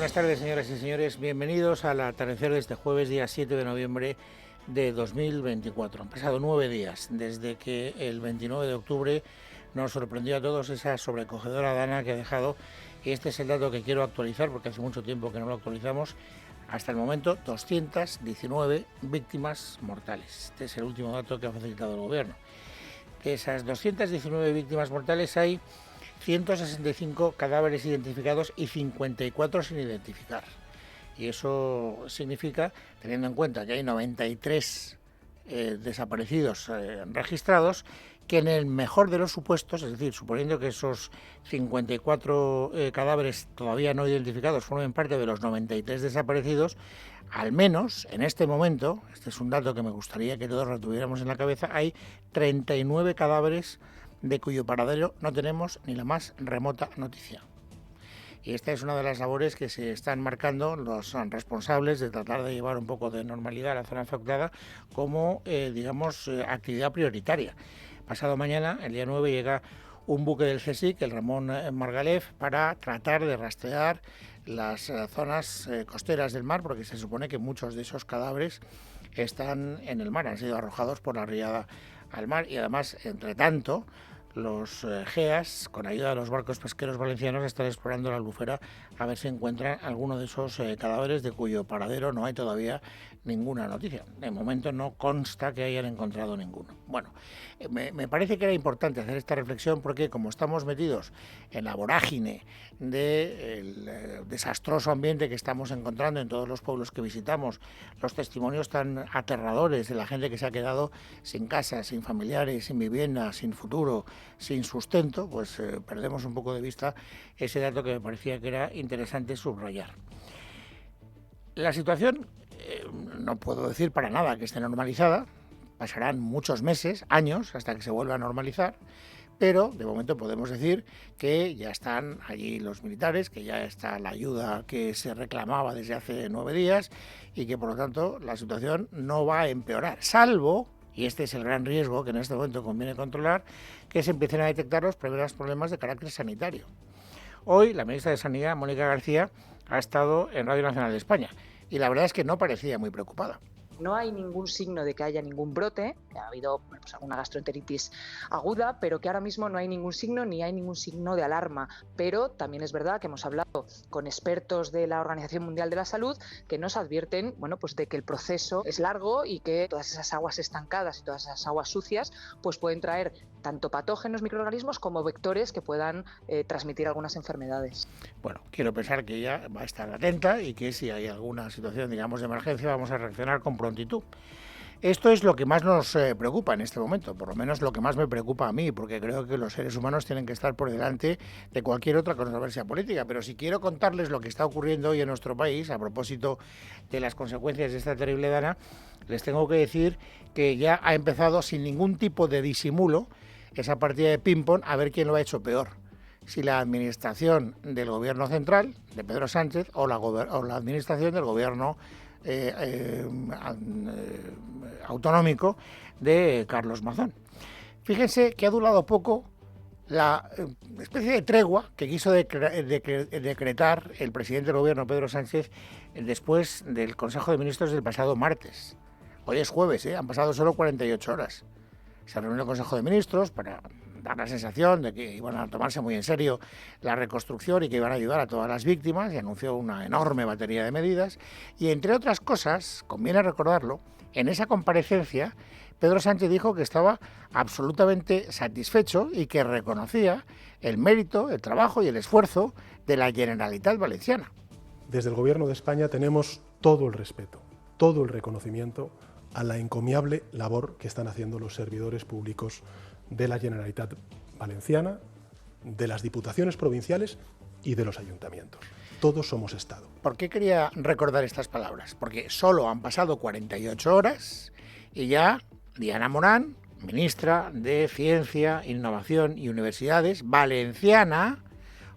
Buenas tardes, señoras y señores. Bienvenidos al atardecer de este jueves, día 7 de noviembre de 2024. Han pasado 9 días desde que el 29 de octubre nos sorprendió a todos esa sobrecogedora dana que ha dejado, y este es el dato que quiero actualizar porque hace mucho tiempo que no lo actualizamos. Hasta el momento, 219 víctimas mortales. Este es el último dato que ha facilitado el Gobierno. De esas 219 víctimas mortales hay 165 cadáveres identificados y 54 sin identificar. Y eso significa, teniendo en cuenta que hay 93 desaparecidos registrados, que en el mejor de los supuestos, es decir, suponiendo que esos 54 cadáveres todavía no identificados formen parte de los 93 desaparecidos, al menos en este momento, este es un dato que me gustaría que todos lo tuviéramos en la cabeza, hay 39 cadáveres de cuyo paradero no tenemos ni la más remota noticia. Y esta es una de las labores que se están marcando los responsables de tratar de llevar un poco de normalidad a la zona afectada como, actividad prioritaria. Pasado mañana, el día 9, llega un buque del CSIC, el Ramón Margalef, para tratar de rastrear las zonas costeras del mar, porque se supone que muchos de esos cadáveres están en el mar, han sido arrojados por la riada al mar, y además, entre tanto, los GEAS, con ayuda de los barcos pesqueros valencianos, están explorando la albufera a ver si encuentran alguno de esos cadáveres de cuyo paradero no hay todavía ninguna noticia. De momento no consta que hayan encontrado ninguno. Bueno, me parece que era importante hacer esta reflexión porque como estamos metidos en la vorágine del desastroso ambiente que estamos encontrando en todos los pueblos que visitamos, los testimonios tan aterradores de la gente que se ha quedado sin casa, sin familiares, sin vivienda, sin futuro, sin sustento, pues perdemos un poco de vista ese dato que me parecía que era interesante subrayar. La situación, no puedo decir para nada que esté normalizada, pasarán muchos meses, años, hasta que se vuelva a normalizar, pero de momento podemos decir que ya están allí los militares, que ya está la ayuda que se reclamaba desde hace 9 días y que por lo tanto la situación no va a empeorar, salvo, y este es el gran riesgo que en este momento conviene controlar, que se empiecen a detectar los primeros problemas de carácter sanitario. Hoy la ministra de Sanidad, Mónica García, ha estado en Radio Nacional de España y la verdad es que no parecía muy preocupada. No hay ningún signo de que haya ningún brote, ha habido alguna gastroenteritis aguda, pero que ahora mismo no hay ningún signo ni hay ningún signo de alarma. Pero también es verdad que hemos hablado con expertos de la Organización Mundial de la Salud que nos advierten, de que el proceso es largo y que todas esas aguas estancadas y todas esas aguas sucias pues pueden traer tanto patógenos, microorganismos como vectores que puedan transmitir algunas enfermedades. Bueno, quiero pensar que ella va a estar atenta y que si hay alguna situación, de emergencia, vamos a reaccionar con prontitud. Esto es lo que más nos preocupa en este momento, por lo menos lo que más me preocupa a mí, porque creo que los seres humanos tienen que estar por delante de cualquier otra controversia política. Pero si quiero contarles lo que está ocurriendo hoy en nuestro país, a propósito de las consecuencias de esta terrible dana, les tengo que decir que ya ha empezado sin ningún tipo de disimulo esa partida de ping-pong a ver quién lo ha hecho peor. Si la administración del gobierno central, de Pedro Sánchez, o la administración del gobierno autonómico de Carlos Mazón. Fíjense que ha durado poco la especie de tregua que quiso decretar el presidente del gobierno, Pedro Sánchez, después del Consejo de Ministros del pasado martes. Hoy es jueves, han pasado solo 48 horas. Se reunió el Consejo de Ministros para dar la sensación de que iban a tomarse muy en serio la reconstrucción y que iban a ayudar a todas las víctimas, y anunció una enorme batería de medidas. Y entre otras cosas, conviene recordarlo, en esa comparecencia Pedro Sánchez dijo que estaba absolutamente satisfecho y que reconocía el mérito, el trabajo y el esfuerzo de la Generalitat Valenciana. Desde el Gobierno de España tenemos todo el respeto, todo el reconocimiento a la encomiable labor que están haciendo los servidores públicos de la Generalitat Valenciana, de las diputaciones provinciales y de los ayuntamientos. Todos somos Estado. ¿Por qué quería recordar estas palabras? Porque solo han pasado 48 horas y ya Diana Morán, ministra de Ciencia, Innovación y Universidades, valenciana,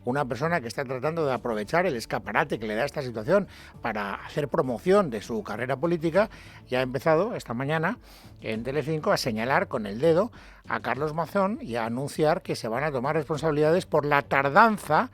una persona que está tratando de aprovechar el escaparate que le da esta situación para hacer promoción de su carrera política, ya ha empezado esta mañana en Telecinco a señalar con el dedo a Carlos Mazón y a anunciar que se van a tomar responsabilidades por la tardanza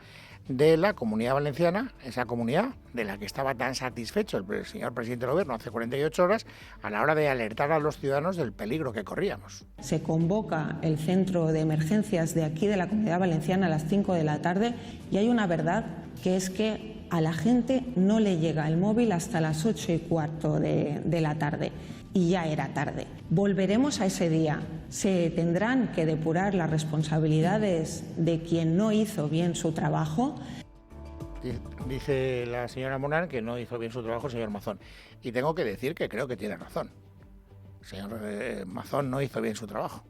de la Comunidad Valenciana, esa comunidad de la que estaba tan satisfecho el señor presidente del Gobierno hace 48 horas a la hora de alertar a los ciudadanos del peligro que corríamos. Se convoca el centro de emergencias de aquí de la Comunidad Valenciana a las 5 de la tarde y hay una verdad, que es que a la gente no le llega el móvil hasta las 8:15 de la tarde. Y ya era tarde. Volveremos a ese día. Se tendrán que depurar las responsabilidades de quien no hizo bien su trabajo. Dice la señora Morán que no hizo bien su trabajo el señor Mazón. Y tengo que decir que creo que tiene razón. El señor Mazón no hizo bien su trabajo.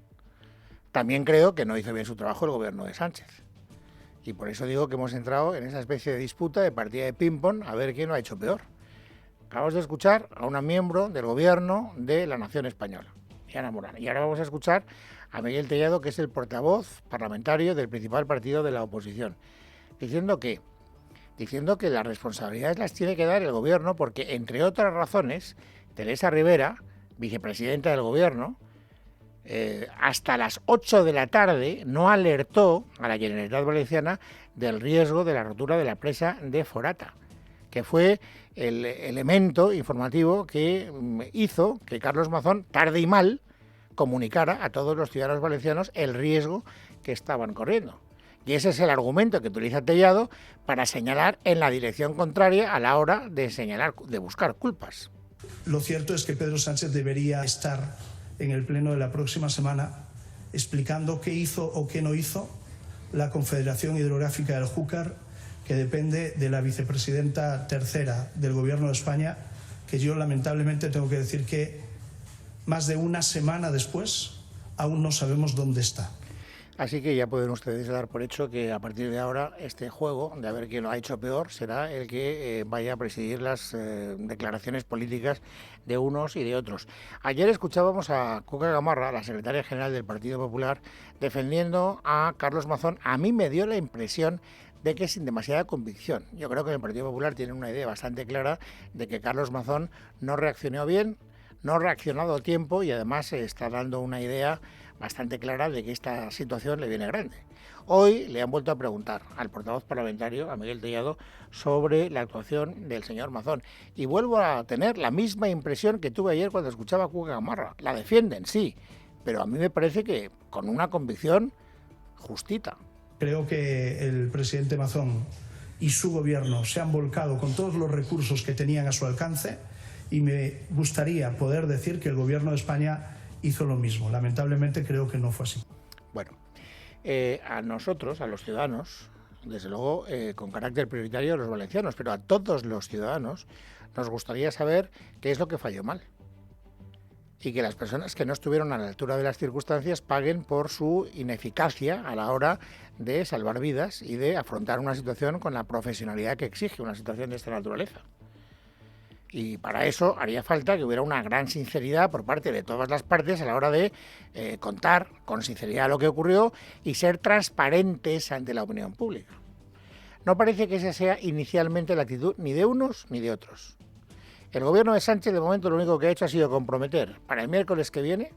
También creo que no hizo bien su trabajo el gobierno de Sánchez. Y por eso digo que hemos entrado en esa especie de disputa, de partida de ping-pong, a ver quién lo ha hecho peor. Acabamos de escuchar a una miembro del gobierno de la nación española, Diana Morán. Y ahora vamos a escuchar a Miguel Tellado, que es el portavoz parlamentario del principal partido de la oposición, diciendo que las responsabilidades las tiene que dar el gobierno porque, entre otras razones, Teresa Rivera, vicepresidenta del gobierno, hasta las 8 de la tarde no alertó a la Generalitat Valenciana del riesgo de la rotura de la presa de Forata, que fue el elemento informativo que hizo que Carlos Mazón, tarde y mal, comunicara a todos los ciudadanos valencianos el riesgo que estaban corriendo. Y ese es el argumento que utiliza Tellado para señalar en la dirección contraria a la hora de buscar culpas. Lo cierto es que Pedro Sánchez debería estar en el pleno de la próxima semana explicando qué hizo o qué no hizo la Confederación Hidrográfica del Júcar, que depende de la vicepresidenta tercera del Gobierno de España, que yo lamentablemente tengo que decir que más de una semana después aún no sabemos dónde está. Así que ya pueden ustedes dar por hecho que a partir de ahora este juego de a ver quién lo ha hecho peor será el que vaya a presidir las declaraciones políticas de unos y de otros. Ayer escuchábamos a Cuca Gamarra, la secretaria general del Partido Popular, defendiendo a Carlos Mazón. A mí me dio la impresión de que sin demasiada convicción. Yo creo que en el Partido Popular tienen una idea bastante clara de que Carlos Mazón no reaccionó bien, no ha reaccionado a tiempo y además está dando una idea bastante clara de que esta situación le viene grande. Hoy le han vuelto a preguntar al portavoz parlamentario, a Miguel Tellado, sobre la actuación del señor Mazón. Y vuelvo a tener la misma impresión que tuve ayer cuando escuchaba a Cuca Gamarra. La defienden, sí, pero a mí me parece que con una convicción justita. Creo que el presidente Mazón y su gobierno se han volcado con todos los recursos que tenían a su alcance y me gustaría poder decir que el gobierno de España hizo lo mismo. Lamentablemente creo que no fue así. Bueno, a nosotros, a los ciudadanos, desde luego con carácter prioritario a los valencianos, pero a todos los ciudadanos nos gustaría saber qué es lo que falló mal. Y que las personas que no estuvieron a la altura de las circunstancias paguen por su ineficacia a la hora de salvar vidas y de afrontar una situación con la profesionalidad que exige una situación de esta naturaleza. Y para eso haría falta que hubiera una gran sinceridad por parte de todas las partes a la hora de contar con sinceridad lo que ocurrió y ser transparentes ante la opinión pública. No parece que esa sea inicialmente la actitud ni de unos ni de otros. El gobierno de Sánchez, de momento, lo único que ha hecho ha sido comprometer para el miércoles que viene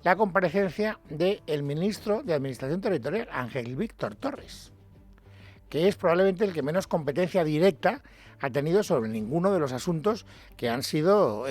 la comparecencia del ministro de Administración Territorial, Ángel Víctor Torres, que es probablemente el que menos competencia directa ha tenido sobre ninguno de los asuntos que han sido,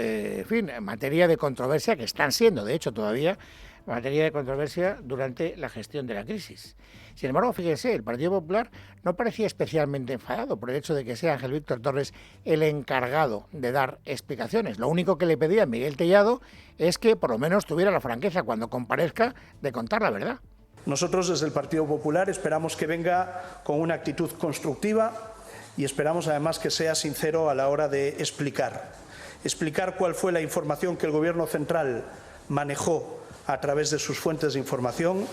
materia de controversia, que están siendo, de hecho, todavía materia de controversia durante la gestión de la crisis. Sin embargo, fíjense, el Partido Popular no parecía especialmente enfadado por el hecho de que sea Ángel Víctor Torres el encargado de dar explicaciones. Lo único que le pedía a Miguel Tellado es que por lo menos tuviera la franqueza cuando comparezca de contar la verdad. Nosotros desde el Partido Popular esperamos que venga con una actitud constructiva y esperamos además que sea sincero a la hora de explicar cuál fue la información que el Gobierno central manejó a través de sus fuentes de información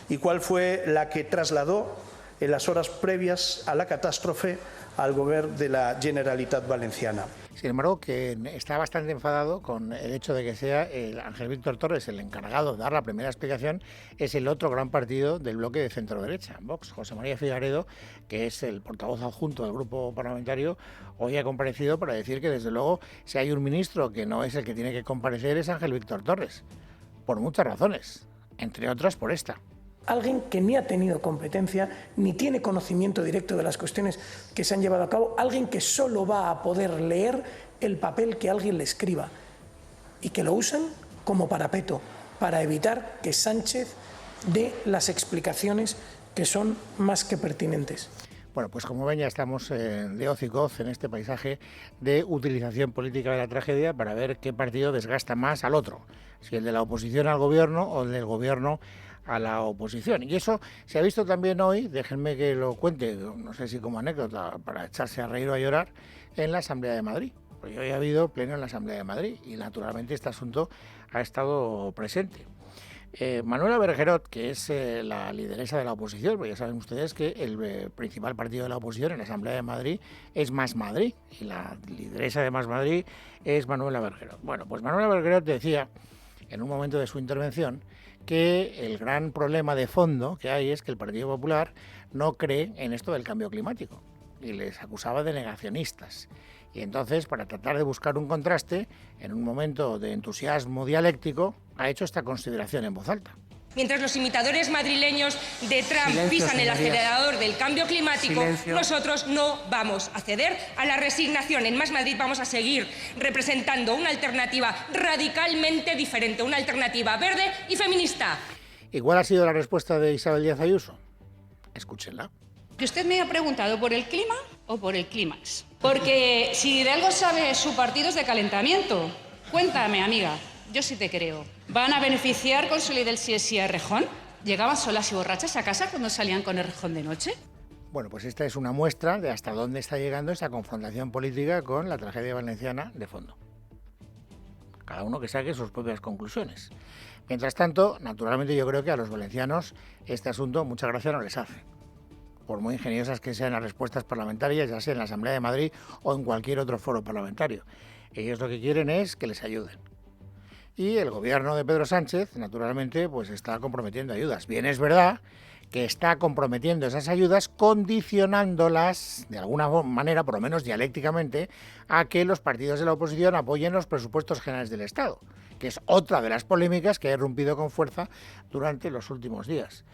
y cuál fue la que trasladó en las horas previas a la catástrofe al Gobierno de la Generalitat Valenciana. Sin embargo, que está bastante enfadado con el hecho de que sea el Ángel Víctor Torres el encargado de dar la primera explicación es el otro gran partido del bloque de centro-derecha, Vox. José María Figaredo, que es el portavoz adjunto del grupo parlamentario, hoy ha comparecido para decir que, desde luego, si hay un ministro que no es el que tiene que comparecer es Ángel Víctor Torres, por muchas razones, entre otras por esta. Alguien que ni ha tenido competencia, ni tiene conocimiento directo de las cuestiones que se han llevado a cabo, alguien que solo va a poder leer el papel que alguien le escriba y que lo usan como parapeto para evitar que Sánchez dé las explicaciones que son más que pertinentes. Bueno, pues como ven, ya estamos de hoz y coz en este paisaje de utilización política de la tragedia para ver qué partido desgasta más al otro, si el de la oposición al gobierno o el del gobierno a la oposición. Y eso se ha visto también hoy, déjenme que lo cuente, no sé si como anécdota, para echarse a reír o a llorar, en la Asamblea de Madrid. Porque hoy ha habido pleno en la Asamblea de Madrid y naturalmente este asunto ha estado presente. Manuela Bergerot, que es la lideresa de la oposición, porque ya saben ustedes que el principal partido de la oposición en la Asamblea de Madrid es Más Madrid, y la lideresa de Más Madrid es Manuela Bergerot. Bueno, pues Manuela Bergerot decía, en un momento de su intervención, que el gran problema de fondo que hay es que el Partido Popular no cree en esto del cambio climático, y les acusaba de negacionistas. Y entonces, para tratar de buscar un contraste, en un momento de entusiasmo dialéctico, ha hecho esta consideración en voz alta. Mientras los imitadores madrileños de Trump pisan el acelerador del cambio climático, nosotros no vamos a ceder a la resignación. En Más Madrid vamos a seguir representando una alternativa radicalmente diferente, una alternativa verde y feminista. ¿Y cuál ha sido la respuesta de Isabel Díaz Ayuso? Escúchenla. ¿Y usted me ha preguntado por el clima o por el clímax? Porque si de algo sabe su partido es de calentamiento. Cuéntame, amiga, yo sí te creo. ¿Van a beneficiar con su ley del sí a Errejón? ¿Llegaban solas y borrachas a casa cuando salían con Errejón de noche? Bueno, pues esta es una muestra de hasta dónde está llegando esa confrontación política con la tragedia valenciana de fondo. Cada uno que saque sus propias conclusiones. Mientras tanto, naturalmente yo creo que a los valencianos este asunto mucha gracia no les hace. Por muy ingeniosas que sean las respuestas parlamentarias, ya sea en la Asamblea de Madrid o en cualquier otro foro parlamentario. Ellos lo que quieren es que les ayuden. Y el gobierno de Pedro Sánchez, naturalmente, pues está comprometiendo ayudas. Bien, es verdad que está comprometiendo esas ayudas condicionándolas, de alguna manera, por lo menos dialécticamente, a que los partidos de la oposición apoyen los presupuestos generales del Estado, que es otra de las polémicas que ha irrumpido con fuerza durante los últimos días.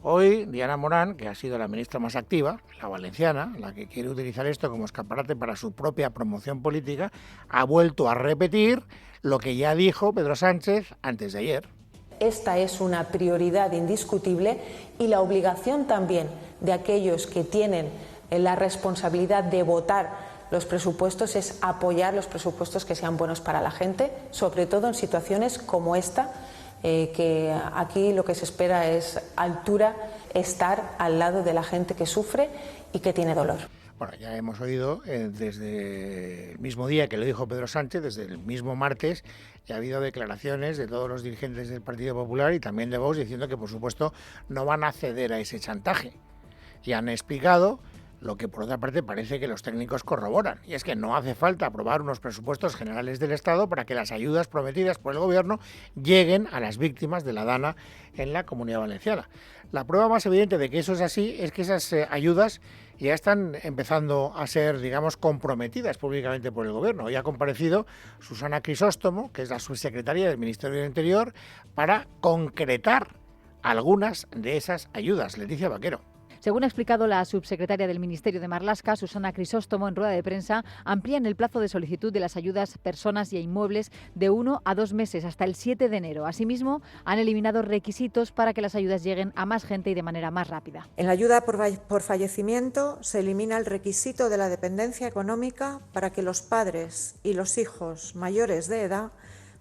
Hoy, Diana Morán, que ha sido la ministra más activa, la valenciana, la que quiere utilizar esto como escaparate para su propia promoción política, ha vuelto a repetir lo que ya dijo Pedro Sánchez antes de ayer. Esta es una prioridad indiscutible y la obligación también de aquellos que tienen la responsabilidad de votar los presupuestos es apoyar los presupuestos que sean buenos para la gente, sobre todo en situaciones como esta, que aquí lo que se espera es altura, estar al lado de la gente que sufre y que tiene dolor. Bueno, ya hemos oído desde el mismo día que lo dijo Pedro Sánchez, desde el mismo martes, ya ha habido declaraciones de todos los dirigentes del Partido Popular y también de Vox diciendo que, por supuesto, no van a ceder a ese chantaje. Y han explicado lo que, por otra parte, parece que los técnicos corroboran, y es que no hace falta aprobar unos presupuestos generales del Estado para que las ayudas prometidas por el Gobierno lleguen a las víctimas de la DANA en la Comunidad Valenciana. La prueba más evidente de que eso es así es que esas ayudas ya están empezando a ser, digamos, comprometidas públicamente por el Gobierno. Hoy ha comparecido Susana Crisóstomo, que es la subsecretaria del Ministerio del Interior, para concretar algunas de esas ayudas. Leticia Vaquero. Según ha explicado la subsecretaria del Ministerio de Marlaska, Susana Crisóstomo, en rueda de prensa, amplían el plazo de solicitud de las ayudas personas y a inmuebles de 1 a 2 meses hasta el 7 de enero. Asimismo, han eliminado requisitos para que las ayudas lleguen a más gente y de manera más rápida. En la ayuda por fallecimiento se elimina el requisito de la dependencia económica para que los padres y los hijos mayores de edad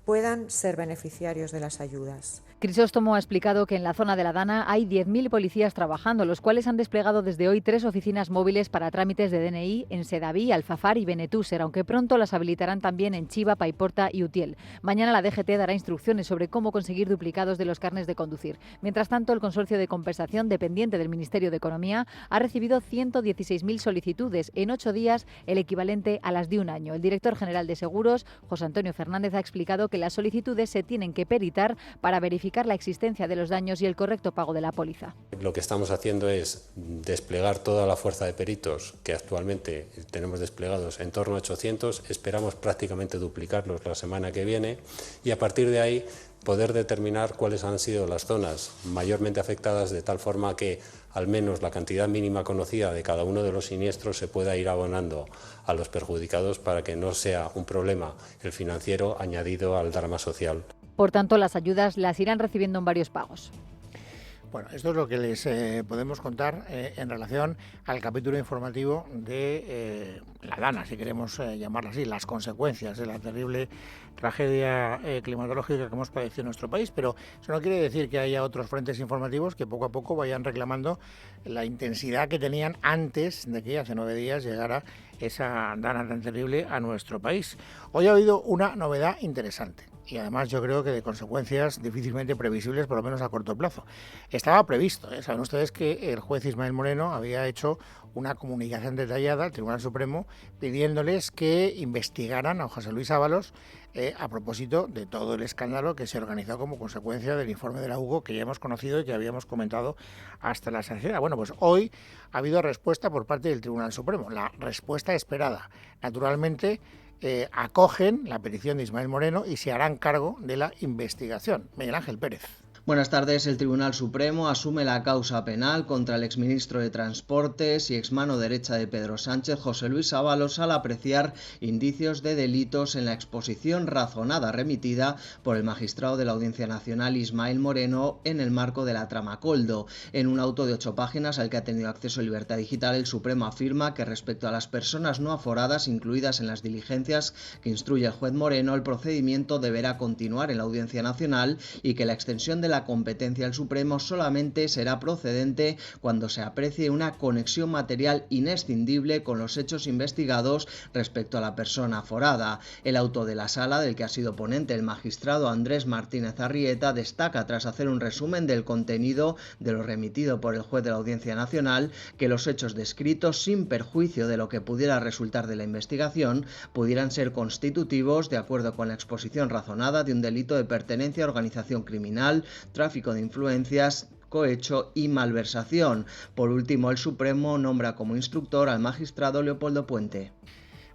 puedan ser beneficiarios de las ayudas. Crisóstomo ha explicado que en la zona de la Dana hay 10.000 policías trabajando, los cuales han desplegado desde hoy 3 oficinas móviles para trámites de DNI en Sedaví, Alfafar y Benetúser, aunque pronto las habilitarán también en Chiva, Paiporta y Utiel. Mañana la DGT dará instrucciones sobre cómo conseguir duplicados de los carnets de conducir. Mientras tanto, el Consorcio de Compensación, dependiente del Ministerio de Economía, ha recibido 116.000 solicitudes en 8 días, el equivalente a las de un año. El director general de Seguros, José Antonio Fernández, ha explicado que las solicitudes se tienen que peritar para verificar verificar la existencia de los daños y el correcto pago de la póliza. Lo que estamos haciendo es desplegar toda la fuerza de peritos que actualmente tenemos desplegados, en torno a 800, esperamos prácticamente duplicarlos la semana que viene y a partir de ahí poder determinar cuáles han sido las zonas mayormente afectadas, de tal forma que al menos la cantidad mínima conocida de cada uno de los siniestros se pueda ir abonando a los perjudicados para que no sea un problema el financiero añadido al drama social. Por tanto, las ayudas las irán recibiendo en varios pagos. Bueno, esto es lo que les podemos contar en relación al capítulo informativo de la Dana, si queremos llamarla así, las consecuencias de la terrible tragedia climatológica que hemos padecido en nuestro país, pero eso no quiere decir que haya otros frentes informativos que poco a poco vayan reclamando la intensidad que tenían antes de que hace 9 días llegara esa Dana tan terrible a nuestro país. Hoy ha habido una novedad interesante. Y además yo creo que de consecuencias difícilmente previsibles, por lo menos a corto plazo. Estaba previsto, saben ustedes que el juez Ismael Moreno había hecho una comunicación detallada al Tribunal Supremo pidiéndoles que investigaran a José Luis Ábalos a propósito de todo el escándalo que se organizó como consecuencia del informe de la UGO que ya hemos conocido y que habíamos comentado hasta la saciedad. Bueno, pues hoy ha habido respuesta por parte del Tribunal Supremo, la respuesta esperada. Naturalmente, acogen la petición de Ismael Moreno y se harán cargo de la investigación. Miguel Ángel Pérez. Buenas tardes. El Tribunal Supremo asume la causa penal contra el exministro de Transportes y exmano derecha de Pedro Sánchez, José Luis Ábalos, al apreciar indicios de delitos en la exposición razonada remitida por el magistrado de la Audiencia Nacional Ismael Moreno en el marco de la trama Koldo. En un auto de 8 páginas al que ha tenido acceso Libertad Digital, el Supremo afirma que respecto a las personas no aforadas incluidas en las diligencias que instruye el juez Moreno, el procedimiento deberá continuar en la Audiencia Nacional y que la extensión de la competencia del Supremo solamente será procedente cuando se aprecie una conexión material inescindible con los hechos investigados respecto a la persona aforada. El auto de la sala, del que ha sido ponente el magistrado Andrés Martínez Arrieta, destaca, tras hacer un resumen del contenido de lo remitido por el juez de la Audiencia Nacional, que los hechos descritos, sin perjuicio de lo que pudiera resultar de la investigación, pudieran ser constitutivos, de acuerdo con la exposición razonada, de un delito de pertenencia a organización criminal, tráfico de influencias, cohecho y malversación. Por último, el Supremo nombra como instructor al magistrado Leopoldo Puente.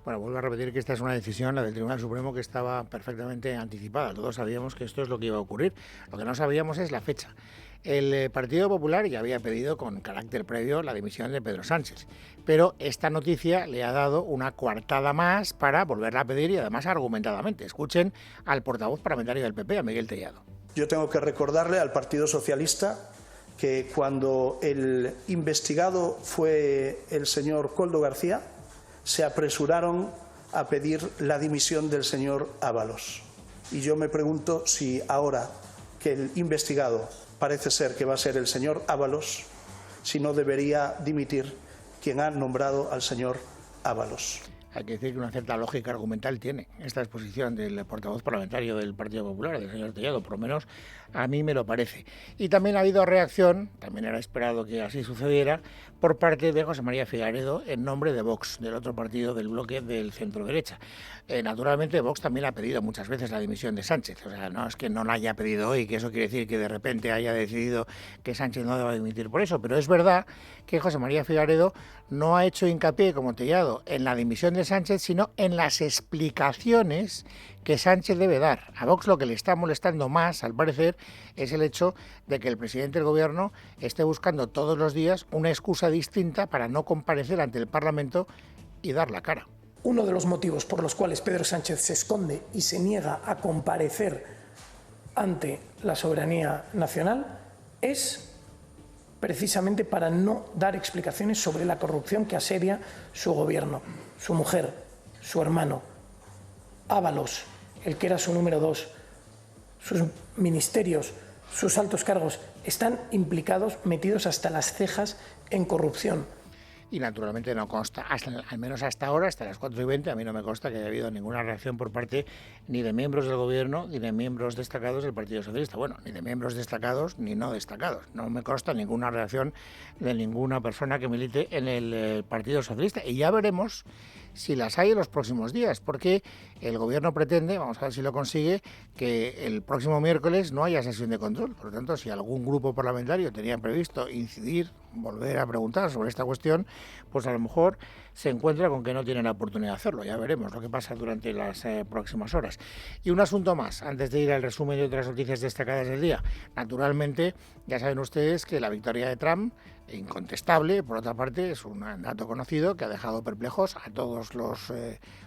Bueno, vuelvo a repetir que esta es una decisión, la del Tribunal Supremo, que estaba perfectamente anticipada. Todos sabíamos que esto es lo que iba a ocurrir. Lo que no sabíamos es la fecha. El Partido Popular ya había pedido con carácter previo la dimisión de Pedro Sánchez, pero esta noticia le ha dado una coartada más para volverla a pedir y además argumentadamente. Escuchen al portavoz parlamentario del PP, a Miguel Tellado. Yo tengo que recordarle al Partido Socialista que cuando el investigado fue el señor Koldo García, se apresuraron a pedir la dimisión del señor Ábalos. Y yo me pregunto si ahora que el investigado parece ser que va a ser el señor Ábalos, si no debería dimitir quien ha nombrado al señor Ábalos. Hay que decir que una cierta lógica argumental tiene esta exposición del portavoz parlamentario del Partido Popular, del señor Tellado, por lo menos a mí me lo parece. Y también ha habido reacción, también era esperado que así sucediera, por parte de José María Figaredo en nombre de Vox, del otro partido del bloque del centro-derecha. Naturalmente Vox también ha pedido muchas veces la dimisión de Sánchez, o sea, no es que no la haya pedido hoy, que eso quiere decir que de repente haya decidido que Sánchez no deba dimitir por eso, pero es verdad que José María Figaredo no ha hecho hincapié, como Tellado, en la dimisión de Sánchez, sino en las explicaciones que Sánchez debe dar. A Vox lo que le está molestando más, al parecer, es el hecho de que el presidente del Gobierno esté buscando todos los días una excusa distinta para no comparecer ante el Parlamento y dar la cara. Uno de los motivos por los cuales Pedro Sánchez se esconde y se niega a comparecer ante la soberanía nacional es precisamente para no dar explicaciones sobre la corrupción que asedia su gobierno. Su mujer, su hermano, Ábalos, el que era su número 2, sus ministerios, sus altos cargos, están implicados, metidos hasta las cejas en corrupción. Y naturalmente no consta, al menos hasta ahora, hasta las 4:20, a mí no me consta que haya habido ninguna reacción por parte ni de miembros del Gobierno ni de miembros destacados del Partido Socialista. Bueno, ni de miembros destacados ni no destacados. No me consta ninguna reacción de ninguna persona que milite en el Partido Socialista. Y ya veremos si las hay en los próximos días, porque el Gobierno pretende, vamos a ver si lo consigue, que el próximo miércoles no haya sesión de control. Por lo tanto, si algún grupo parlamentario tenía previsto incidir, volver a preguntar sobre esta cuestión, pues a lo mejor se encuentra con que no tienen la oportunidad de hacerlo. Ya veremos lo que pasa durante las próximas horas. Y un asunto más, antes de ir al resumen de otras noticias destacadas del día. Naturalmente, ya saben ustedes que la victoria de Trump, incontestable, por otra parte, es un dato conocido que ha dejado perplejos a todos los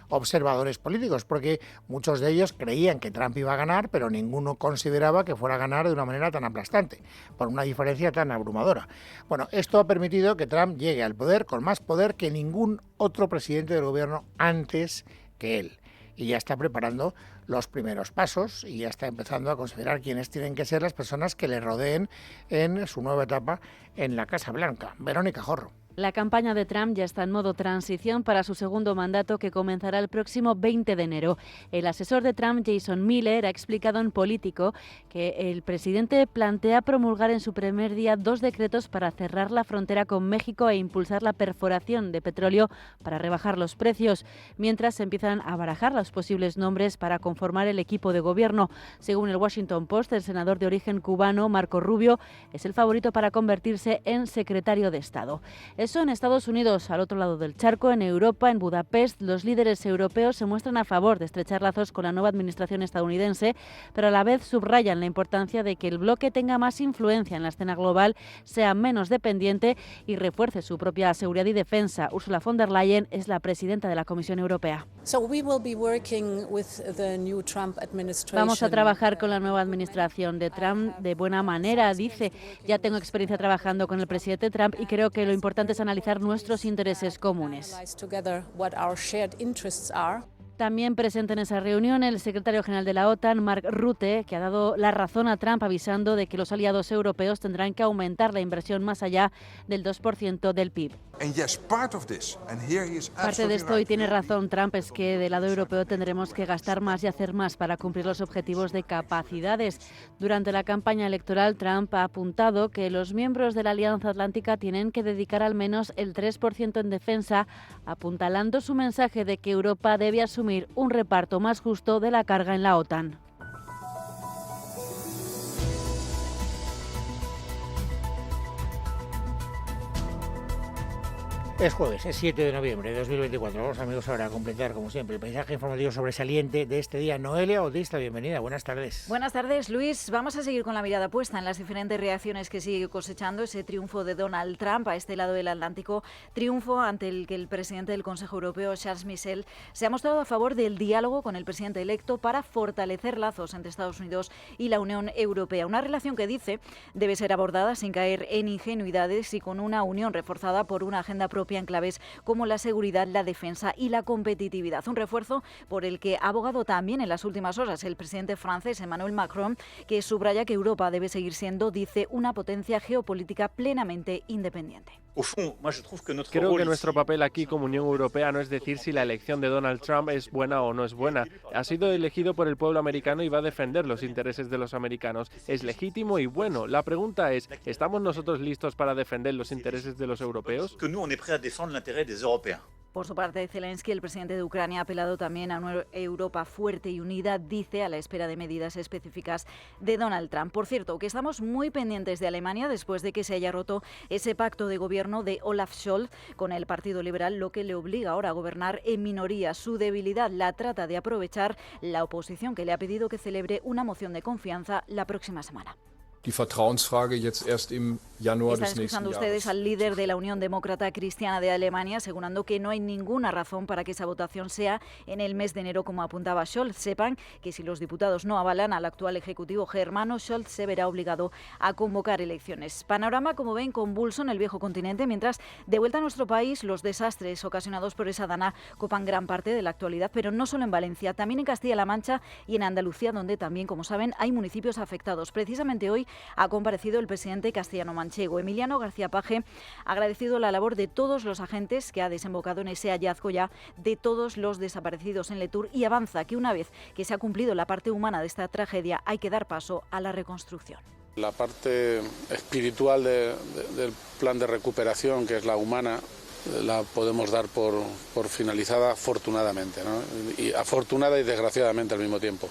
observadores políticos, porque muchos de ellos creían que Trump iba a ganar, pero ninguno consideraba que fuera a ganar de una manera tan aplastante, por una diferencia tan abrumadora. Bueno, esto ha permitido que Trump llegue al poder con más poder que ningún otro presidente del gobierno antes que él. Y ya está preparando los primeros pasos y ya está empezando a considerar quiénes tienen que ser las personas que le rodeen en su nueva etapa en la Casa Blanca. Verónica Jorro. La campaña de Trump ya está en modo transición para su segundo mandato, que comenzará el próximo 20 de enero. El asesor de Trump, Jason Miller, ha explicado en Político que el presidente plantea promulgar en su primer día 2 decretos para cerrar la frontera con México e impulsar la perforación de petróleo para rebajar los precios, mientras se empiezan a barajar los posibles nombres para conformar el equipo de gobierno. Según el Washington Post, el senador de origen cubano, Marco Rubio, es el favorito para convertirse en secretario de Estado. Eso en Estados Unidos. Al otro lado del charco, en Europa, en Budapest, los líderes europeos se muestran a favor de estrechar lazos con la nueva administración estadounidense, pero a la vez subrayan la importancia de que el bloque tenga más influencia en la escena global, sea menos dependiente y refuerce su propia seguridad y defensa. Ursula von der Leyen es la presidenta de la Comisión Europea. Vamos a trabajar con la nueva administración de Trump de buena manera, dice. Ya tengo experiencia trabajando con el presidente Trump y creo que lo importante es analizar nuestros intereses comunes. También presente en esa reunión el secretario general de la OTAN, Mark Rutte, que ha dado la razón a Trump avisando de que los aliados europeos tendrán que aumentar la inversión más allá del 2% del PIB. Parte de esto, y tiene razón Trump, es que del lado europeo tendremos que gastar más y hacer más para cumplir los objetivos de capacidades. Durante la campaña electoral, Trump ha apuntado que los miembros de la Alianza Atlántica tienen que dedicar al menos el 3% en defensa, apuntalando su mensaje de que Europa debe asumir un reparto más justo de la carga en la OTAN. Es jueves, es 7 de noviembre de 2024. Vamos, amigos, ahora a completar, como siempre, el paisaje informativo sobresaliente de este día. Noelia Bautista, bienvenida, buenas tardes. Buenas tardes, Luis. Vamos a seguir con la mirada puesta en las diferentes reacciones que sigue cosechando ese triunfo de Donald Trump a este lado del Atlántico, triunfo ante el que el presidente del Consejo Europeo, Charles Michel, se ha mostrado a favor del diálogo con el presidente electo para fortalecer lazos entre Estados Unidos y la Unión Europea. Una relación que, dice, debe ser abordada sin caer en ingenuidades y con una unión reforzada por una agenda propia en claves como la seguridad, la defensa y la competitividad. Un refuerzo por el que ha abogado también en las últimas horas el presidente francés Emmanuel Macron, que subraya que Europa debe seguir siendo, dice, una potencia geopolítica plenamente independiente. Creo que nuestro papel aquí como Unión Europea no es decir si la elección de Donald Trump es buena o no es buena. Ha sido elegido por el pueblo americano y va a defender los intereses de los americanos. Es legítimo y bueno. La pregunta es, ¿estamos nosotros listos para defender los intereses de los europeos? Por su parte, Zelensky, el presidente de Ucrania, ha apelado también a una Europa fuerte y unida, dice, a la espera de medidas específicas de Donald Trump. Por cierto, que estamos muy pendientes de Alemania después de que se haya roto ese pacto de gobierno de Olaf Scholz con el Partido Liberal, lo que le obliga ahora a gobernar en minoría. Su debilidad la trata de aprovechar la oposición, que le ha pedido que celebre una moción de confianza la próxima semana. Están escuchando ustedes al líder de la Unión Demócrata Cristiana de Alemania asegurando que no hay ninguna razón para que esa votación sea en el mes de enero, como apuntaba Scholz. Sepan que si los diputados no avalan al actual ejecutivo germano, Scholz se verá obligado a convocar elecciones. Panorama, como ven, convulso en el viejo continente, mientras de vuelta a nuestro país los desastres ocasionados por esa dana copan gran parte de la actualidad, pero no solo en Valencia, también en Castilla-La Mancha y en Andalucía, donde también, como saben, hay municipios afectados. Precisamente hoy ha comparecido el presidente castellano-manchego. Emiliano García Paje ha agradecido la labor de todos los agentes que ha desembocado en ese hallazgo ya de todos los desaparecidos en Letour, y avanza que una vez que se ha cumplido la parte humana de esta tragedia hay que dar paso a la reconstrucción. La parte espiritual del plan de recuperación, que es la humana, la podemos dar por finalizada afortunadamente, ¿no? Y afortunada y desgraciadamente al mismo tiempo.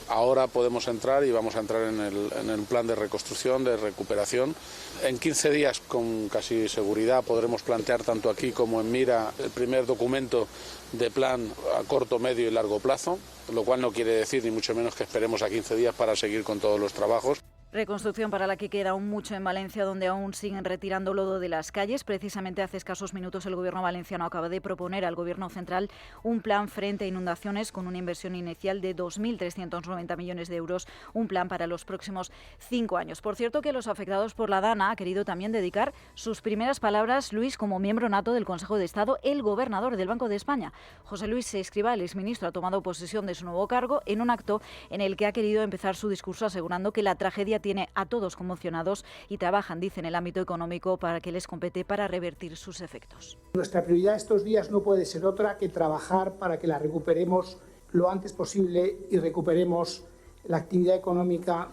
Ahora podemos entrar y vamos a entrar en el plan de reconstrucción, de recuperación. En 15 días, con casi seguridad, podremos plantear tanto aquí como en Mira el primer documento de plan a corto, medio y largo plazo, lo cual no quiere decir ni mucho menos que esperemos a 15 días para seguir con todos los trabajos. Reconstrucción para la que queda aún mucho en Valencia, donde aún siguen retirando lodo de las calles. Precisamente hace escasos minutos el Gobierno valenciano acaba de proponer al Gobierno central un plan frente a inundaciones con una inversión inicial de 2.390 millones de euros, un plan para los próximos 5 años. Por cierto, que los afectados por la Dana ha querido también dedicar sus primeras palabras, Luis, como miembro nato del Consejo de Estado, el gobernador del Banco de España. José Luis Escrivá, el exministro, ha tomado posesión de su nuevo cargo en un acto en el que ha querido empezar su discurso asegurando que la tragedia tiene a todos conmocionados y trabajan, dice, en el ámbito económico para que les compete para revertir sus efectos. Nuestra prioridad estos días no puede ser otra que trabajar para que la recuperemos lo antes posible y recuperemos la actividad económica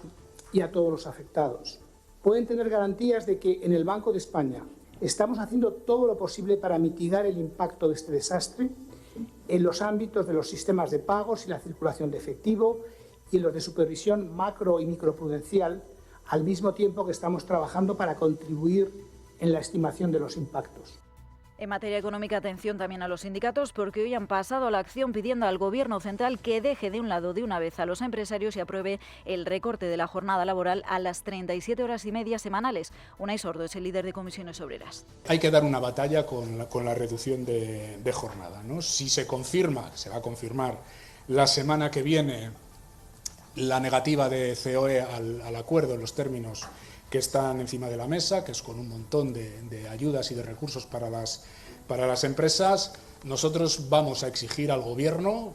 y a todos los afectados. Pueden tener garantías de que en el Banco de España estamos haciendo todo lo posible para mitigar el impacto de este desastre en los ámbitos de los sistemas de pagos y la circulación de efectivo y en los de supervisión macro y microprudencial, al mismo tiempo que estamos trabajando para contribuir en la estimación de los impactos. En materia económica, atención también a los sindicatos, porque hoy han pasado a la acción pidiendo al Gobierno central que deje de un lado de una vez a los empresarios y apruebe el recorte de la jornada laboral a las 37 horas y media semanales. Unai Sordo es el líder de Comisiones Obreras. Hay que dar una batalla con la reducción de jornada, ¿no? Si se confirma, se va a confirmar la semana que viene la negativa de COE al acuerdo en los términos que están encima de la mesa, que es con un montón de ayudas y de recursos para las empresas, nosotros vamos a exigir al Gobierno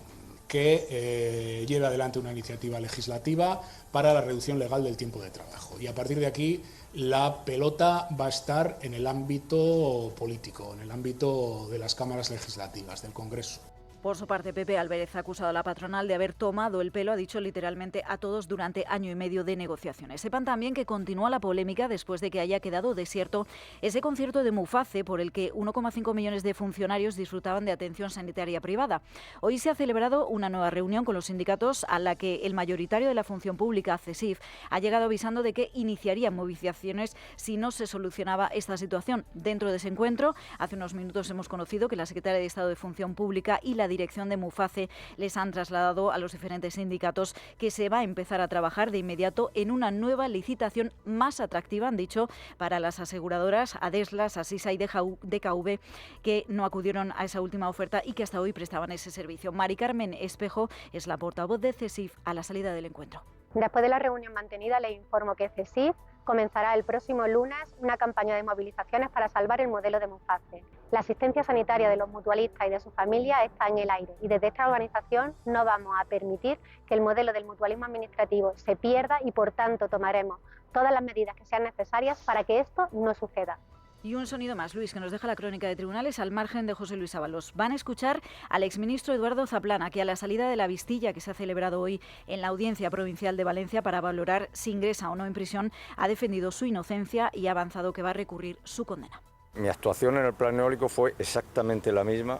que lleve adelante una iniciativa legislativa para la reducción legal del tiempo de trabajo. Y a partir de aquí la pelota va a estar en el ámbito político, en el ámbito de las cámaras legislativas, del Congreso. Por su parte, Pepe Álvarez ha acusado a la patronal de haber tomado el pelo, ha dicho literalmente, a todos durante año y medio de negociaciones. Sepan también que continúa la polémica después de que haya quedado desierto ese concierto de Muface por el que 1,5 millones de funcionarios disfrutaban de atención sanitaria privada. Hoy se ha celebrado una nueva reunión con los sindicatos a la que el mayoritario de la función pública, CESIF, ha llegado avisando de que iniciaría movilizaciones si no se solucionaba esta situación. Dentro de ese encuentro, hace unos minutos hemos conocido que la secretaria de Estado de Función Pública y la dirección de Muface les han trasladado a los diferentes sindicatos que se va a empezar a trabajar de inmediato en una nueva licitación más atractiva, han dicho, para las aseguradoras Adeslas, Asisa y DKV, que no acudieron a esa última oferta y que hasta hoy prestaban ese servicio. Mari Carmen Espejo es la portavoz de CESIF a la salida del encuentro. Después de la reunión mantenida, le informo que CESIF comenzará el próximo lunes una campaña de movilizaciones para salvar el modelo de Muface. La asistencia sanitaria de los mutualistas y de sus familias está en el aire y desde esta organización no vamos a permitir que el modelo del mutualismo administrativo se pierda y por tanto tomaremos todas las medidas que sean necesarias para que esto no suceda. Y un sonido más, Luis, que nos deja la crónica de tribunales al margen de José Luis Ábalos. Van a escuchar al exministro Eduardo Zaplana, que a la salida de la vistilla que se ha celebrado hoy en la Audiencia Provincial de Valencia para valorar si ingresa o no en prisión, ha defendido su inocencia y ha avanzado que va a recurrir su condena. Mi actuación en el plan eólico fue exactamente la misma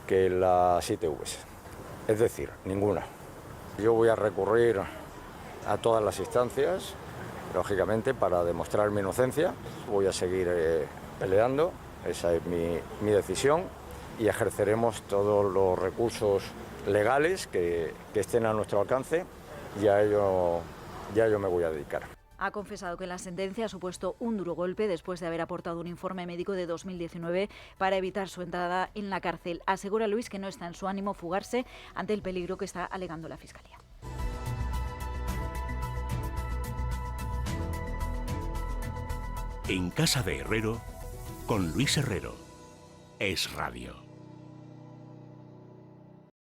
que las ITVs. Es decir, ninguna. Yo voy a recurrir a todas las instancias, lógicamente, para demostrar mi inocencia. Voy a seguir peleando, esa es mi decisión, y ejerceremos todos los recursos legales que estén a nuestro alcance y a ello me voy a dedicar. Ha confesado que la sentencia ha supuesto un duro golpe después de haber aportado un informe médico de 2019 para evitar su entrada en la cárcel. Asegura Luis que no está en su ánimo fugarse ante el peligro que está alegando la Fiscalía. En Casa de Herrero, con Luis Herrero. Es Radio.